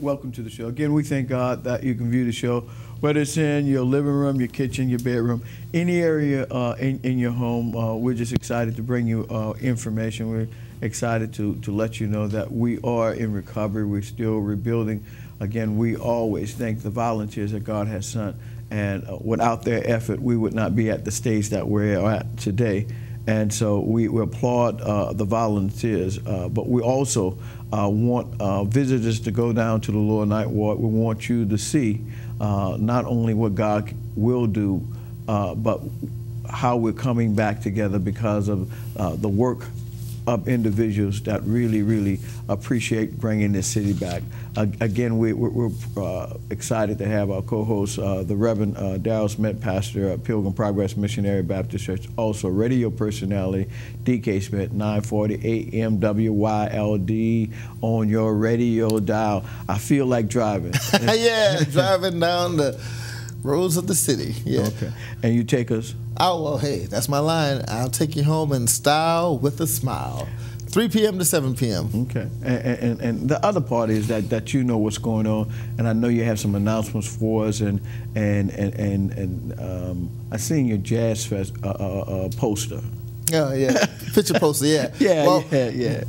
welcome to the show. Again, we thank God that you can view the show, whether it's in your living room, your kitchen, your bedroom, any area in your home. We're just excited to bring you information. We're excited to let you know that we are in recovery. We're still rebuilding. Again, we always thank the volunteers that God has sent, and without their effort, we would not be at the stage that we're at today. And so we applaud the volunteers, but we also want visitors to go down to the Lower Ninth Ward. We want you to see not only what God will do, but how we're coming back together because of the work of individuals that really, really appreciate bringing this city back. Again, we're excited to have our co-host, the Reverend Darrell Smith, pastor of Pilgrim Progress Missionary Baptist Church, also radio personality, D.K. Smith, 940 AM WYLD on your radio dial. I feel like driving. Yeah, driving down the roads of the city. Yeah. Okay. And you take us? Oh, well, hey, that's my line. I'll take you home in style with a smile. 3 p.m. to 7 p.m. Okay. And the other part is that you know what's going on, and I know you have some announcements for us, and I seen your Jazz Fest poster. Oh, yeah. Picture poster, yeah. Yeah, well, yeah.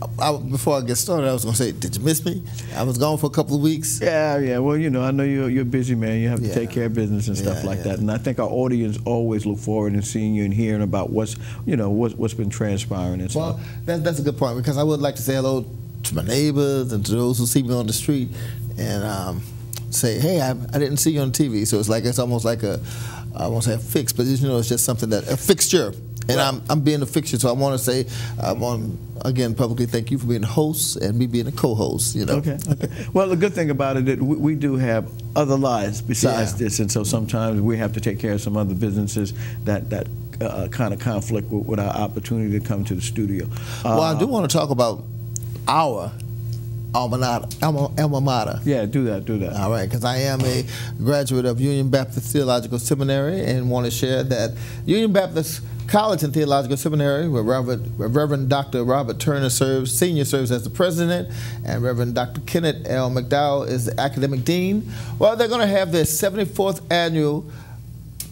Before I get started, I was going to say, did you miss me? I was gone for a couple of weeks. Yeah. Well, you know, I know you're a busy man. You have to take care of business and stuff like that. And I think our audience always look forward to seeing you and hearing about what's been transpiring and stuff. Well, that's a good point, because I would like to say hello to my neighbors and to those who see me on the street and say, hey, I didn't see you on TV. So it's almost like I won't say a fix, but it's just something a fixture. And I'm being a fixture, so I want to say, again, publicly thank you for being a host and me being a co-host. Okay. Well, the good thing about it is we do have other lives besides this, and so sometimes we have to take care of some other businesses that kind of conflict with our opportunity to come to the studio. Well, I do want to talk about our alma mater. Yeah, do that. All right, because I am a graduate of Union Baptist Theological Seminary and want to share that Union Baptist College and Theological Seminary, where Reverend Dr. Robert Turner Senior serves as the president, and Reverend Dr. Kenneth L. McDowell is the academic dean. Well, they're going to have their 74th annual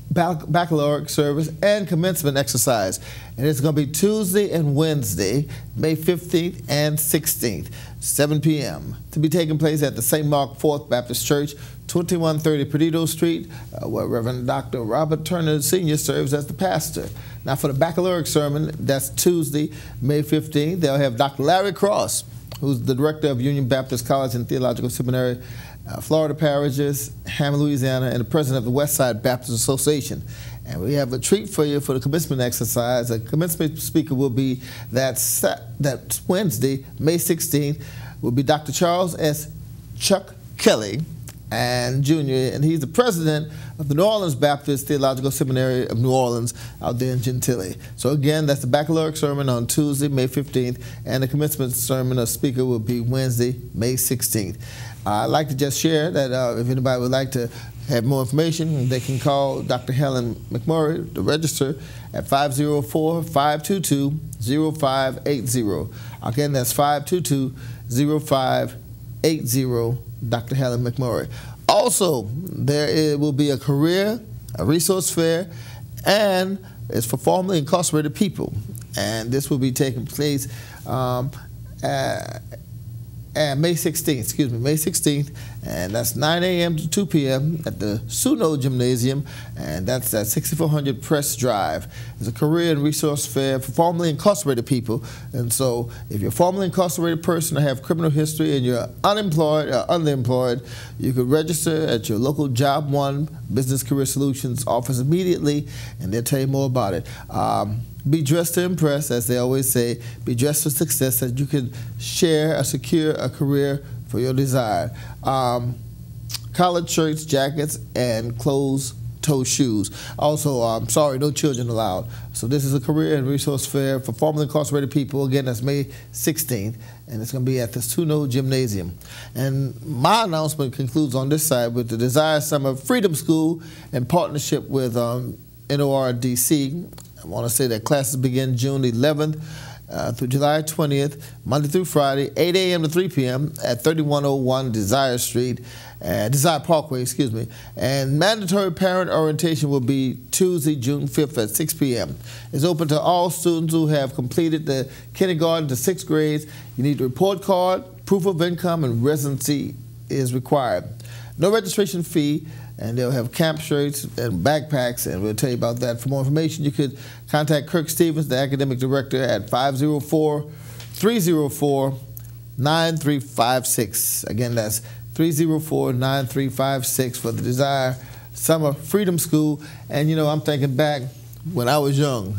baccalaureate service and commencement exercise, and it's going to be Tuesday and Wednesday, May 15th and 16th, 7 p.m. to be taking place at the St. Mark 4th Baptist Church, 2130 Perdido Street, where Reverend Dr. Robert Turner Sr. serves as the pastor. Now, for the baccalaureate sermon, that's Tuesday, May 15th, they'll have Dr. Larry Cross, who's the director of Union Baptist College and Theological Seminary, Florida Parishes, Hammond, Louisiana, and the president of the Westside Baptist Association. And we have a treat for you for the commencement exercise. The commencement speaker will be that Wednesday, May 16th, will be Dr. Charles S. Chuck Kelly, and Jr., and he's the president of the New Orleans Baptist Theological Seminary of New Orleans out there in Gentilly. So again, that's the baccalaureate sermon on Tuesday, May 15th, and the commencement sermon or speaker will be Wednesday, May 16th. I'd like to just share that if anybody would like to have more information, they can call Dr. Helen McMurray, the register, at 504-522-0580. Again, that's 522-0580. Dr. Helen McMurray. Also, there will be a resource fair, and it's for formerly incarcerated people. And this will be taking place May 16th, and that's 9 a.m. to 2 p.m. at the Suno Gymnasium, and that's at 6400 Press Drive. It's a career and resource fair for formerly incarcerated people, and so if you're a formerly incarcerated person or have criminal history and you're unemployed or underemployed, you could register at your local Job One Business Career Solutions office immediately, and they'll tell you more about it. Be dressed to impress, as they always say. Be dressed for success, so that you can share or secure a career for your desire. Collared shirts, jackets, and closed-toe shoes. Also, sorry, no children allowed. So this is a career and resource fair for formerly incarcerated people. Again, that's May 16th, and it's going to be at the Suno Gymnasium. And my announcement concludes on this side with the Desire Summer Freedom School in partnership with NORDC. I want to say that classes begin June 11th through July 20th, Monday through Friday, 8 a.m. to 3 p.m. at 3101 Desire Parkway, excuse me. And mandatory parent orientation will be Tuesday, June 5th at 6 p.m. It's open to all students who have completed the kindergarten to 6th grades. You need a report card, proof of income, and residency is required. No registration fee, and they'll have camp shirts and backpacks, and we'll tell you about that. For more information, you could contact Kirk Stevens, the academic director, at 504-304-9356. Again, that's 304-9356 for the Desire Summer Freedom School. And, you know, I'm thinking back when I was young,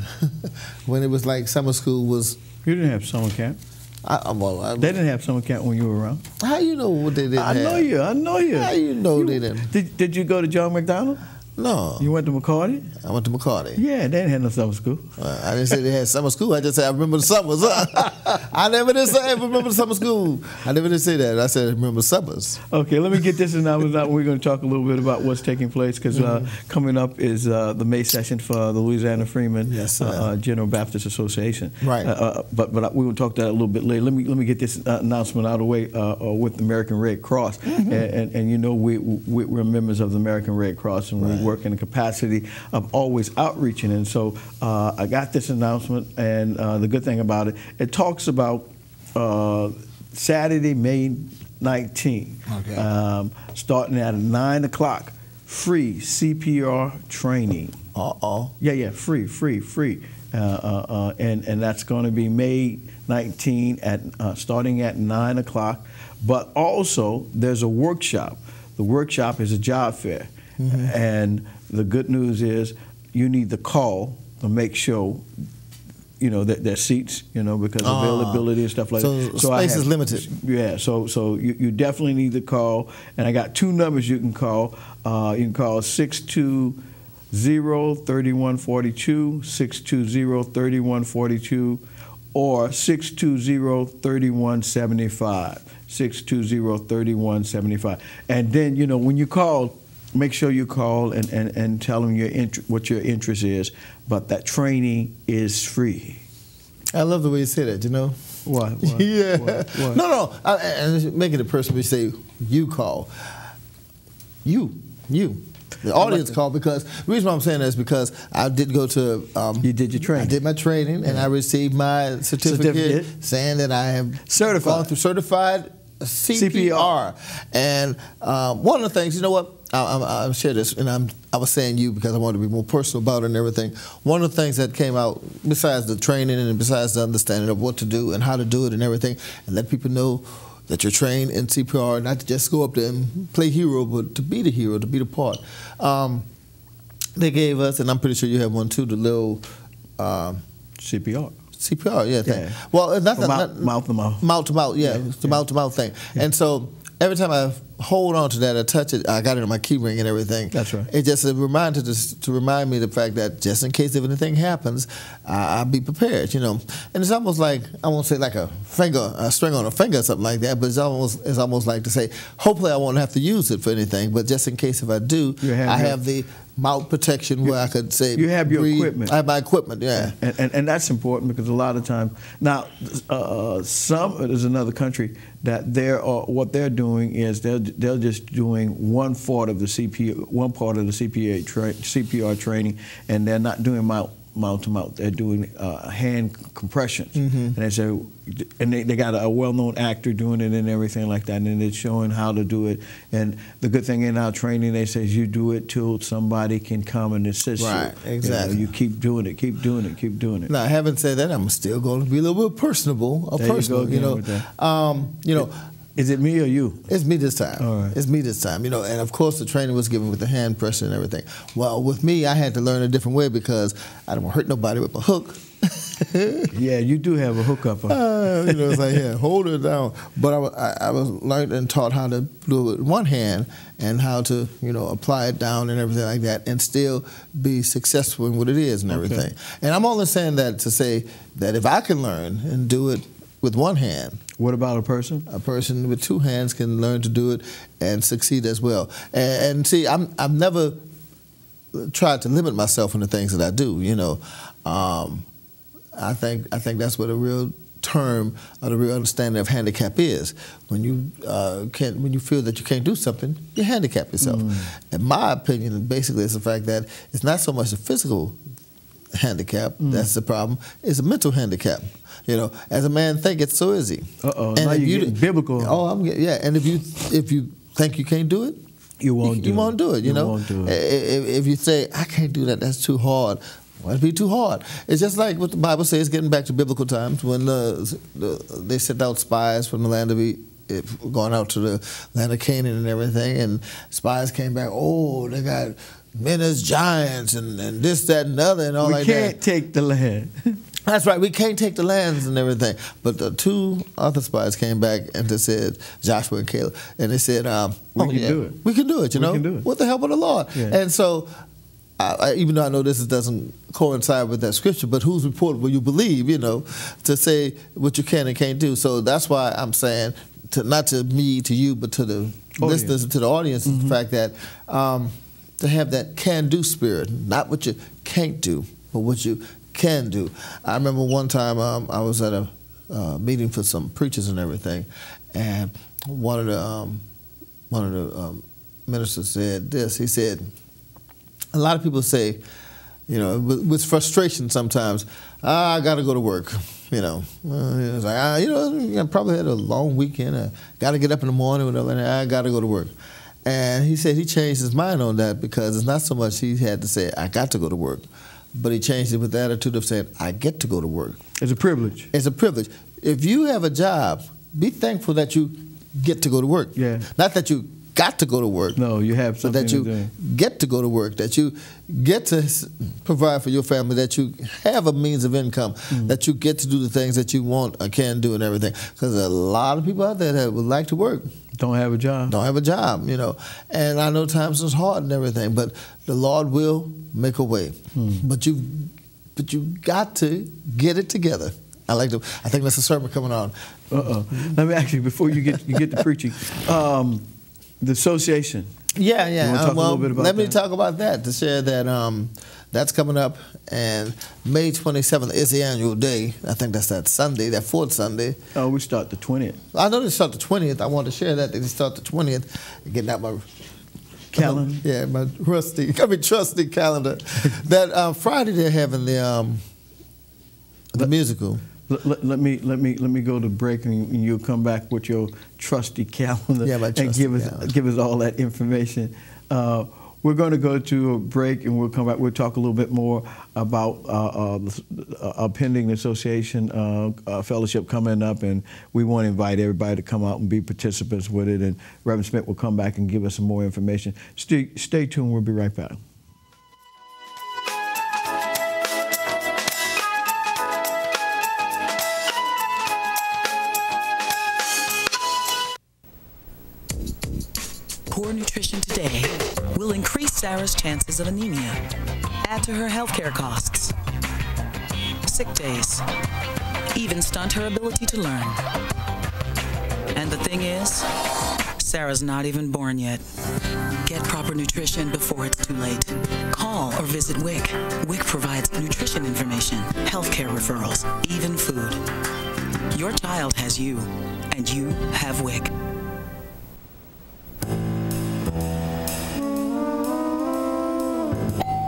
when it was like summer school was... You didn't have summer camp. They didn't have summer camp when you were around. How you know what they didn't have? I know you. How you know they didn't? Did you go to John McDonald? No. You went to McCarty? I went to McCarty. Yeah, they didn't have no summer school. I didn't say they had summer school. I just said I remember the summers. I never did say I remember the summer school. I never did say that. I said I remember summers. Okay, let me get this announcement out. We're going to talk a little bit about what's taking place because coming up is the May session for the Louisiana Freeman General Baptist Association. Right. But we will talk that a little bit later. Let me get this announcement out of the way with the American Red Cross. And you know we're members of the American Red Cross, and we work in the capacity of always outreaching. And so I got this announcement, and the good thing about it, it talks about Saturday, May 19, starting at 9 o'clock, free CPR training. Yeah, free. And that's going to be May 19 at starting at 9 o'clock. But also, there's a workshop. The workshop is a job fair. And the good news is you need to call to make sure, you know, that there's seats, you know, because availability and stuff like that. So space is limited. Yeah, so you definitely need to call. And I got two numbers you can call. You can call 620-3142, 620-3142, or 620-3175, 620-3175. And then, you know, when you call, make sure you call and tell them what your interest is. But that training is free. I love the way you say that, you know? What? Yeah. What? No. And making it personal, we say, you call. You. The audience call, because the reason why I'm saying that is because I did go to... you did your training. I did my training, and I received my certificate saying that I have gone through certified CPR. And one of the things, you know what, I'll share this, and I was saying you because I wanted to be more personal about it and everything. One of the things that came out, besides the training and besides the understanding of what to do and how to do it and everything, and let people know that you're trained in CPR, not to just go up there and play hero, but to be the hero, to be the part. They gave us, and I'm pretty sure you have one too, the little... CPR, yeah. Thing. Well, that's mouth to mouth. Mouth to mouth, yeah. It's the mouth to mouth thing. And so every time I hold on to that, I touch it, I got it on my key ring and everything. That's right. It's just a reminder to remind me the fact that just in case if anything happens, I'll be prepared, you know. And it's almost like, I won't say like a string on a finger or something like that, but it's almost like to say, hopefully I won't have to use it for anything, but just in case if I do, I have the mouth protection where I could say... You have your equipment. I have my equipment, yeah. And that's important because a lot of times... Now, there's another country that what they're doing is they're just doing one part of the CPR training, and they're not doing mouth to mouth. They're doing hand compressions, and they got a well-known actor doing it and everything like that, and it's showing how to do it. And the good thing in our training, they say you do it till somebody can come and assist you. Right, exactly. You keep doing it, keep doing it, keep doing it. Now, having said that, I'm still going to be a little bit personal. You know. Is it me or you? It's me this time. All right. It's me this time. You know, and of course the training was given with the hand pressure and everything. Well, with me, I had to learn a different way because I don't want to hurt nobody with my hook. Yeah, you do have a hookup. You know, it's like, yeah, hold it down. But I was learned and taught how to do it with one hand and how to, you know, apply it down and everything like that and still be successful in what it is and everything. And I'm only saying that to say that if I can learn and do it with one hand. What about a person? A person with two hands can learn to do it and succeed as well. And see, I've never tried to limit myself in the things that I do, you know. I think that's what a real term or the real understanding of handicap is. When you when you feel that you can't do something, you handicap yourself. In my opinion, basically, it's the fact that it's not so much a physical handicap that's the problem. It's a mental handicap. You know, as a man thinketh, so is he. And now you get biblical. And if you think you can't do it, you won't do it. You know, won't do it. If you say I can't do that, that's too hard. Why it'd be too hard? It's just like what the Bible says, getting back to biblical times, when they sent out spies from the land of going out to the land of Canaan and everything, and spies came back. Oh, they got men as giants and this, that, and the other, and all like that. We can't take the land. That's right. We can't take the lands and everything. But the two other spies came back and they said, Joshua and Caleb, and they said, we can do it. We can do it. You know, can do it. With the help of the Lord. Yeah. And so, even though I know this doesn't coincide with that scripture, but whose report will you believe? You know, to say what you can and can't do. So that's why I'm saying, not to me, to you, but to the listeners and to the audience, is the fact that to have that can-do spirit, not what you can't do, but what you can do. I remember one time I was at a meeting for some preachers and everything, and one of the ministers said this. He said, a lot of people say, you know, with frustration sometimes, I got to go to work. You know, he was like, I probably had a long weekend. I got to get up in the morning, whatever. And I got to go to work. And he said he changed his mind on that because it's not so much he had to say, I got to go to work, but he changed it with the attitude of saying, I get to go to work. It's a privilege. It's a privilege. If you have a job, be thankful that you get to go to work. Yeah. Not that you got to go to work. No, you have something that you to do. Get to go to work, that you get to provide for your family, that you have a means of income, that you get to do the things that you want or can do and everything. Because a lot of people out there that would like to work don't have a job. Don't have a job, you know. And I know times it's hard and everything, but the Lord will make a way. But you got to get it together. I think that's a sermon coming on. Let me ask you before you get to preaching. The association. Yeah. You want to talk a little bit about let me talk about that, to share that that's coming up, and May 27th is the annual day. I think that's that Sunday, that fourth Sunday. Oh, we start the 20th. I know they start the 20th. I want to share that they start the 20th. Getting out my calendar. My trusty calendar. That Friday they're having the musical. Let me go to break, and you'll come back with your trusty calendar and give us all that information. We're going to go to a break, and we'll come back. We'll talk a little bit more about a pending association fellowship coming up, and we want to invite everybody to come out and be participants with it. And Reverend Smith will come back and give us some more information. Stay tuned. We'll be right back. Poor nutrition today will increase Sarah's chances of anemia, add to her healthcare costs, sick days, even stunt her ability to learn. And the thing is, Sarah's not even born yet. Get proper nutrition before it's too late. Call or visit WIC. WIC provides nutrition information, healthcare referrals, even food. Your child has you, and you have WIC.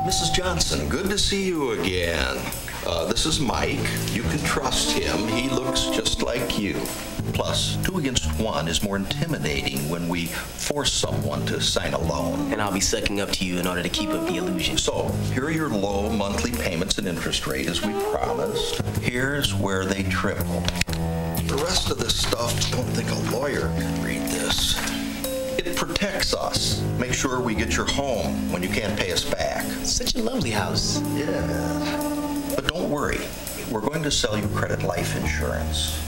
Mrs. Johnson, good to see you again. This is Mike. You can trust him. He looks just like you. Plus, 2 against 1 is more intimidating when we force someone to sign a loan. And I'll be sucking up to you in order to keep up the illusion. So, here are your low monthly payments and interest rate as we promised. Here's where they triple. The rest of this stuff, don't think a lawyer can read this. It protects us. Make sure we get your home when you can't pay us back. Such a lovely house. Yeah. But don't worry. We're going to sell you credit life insurance.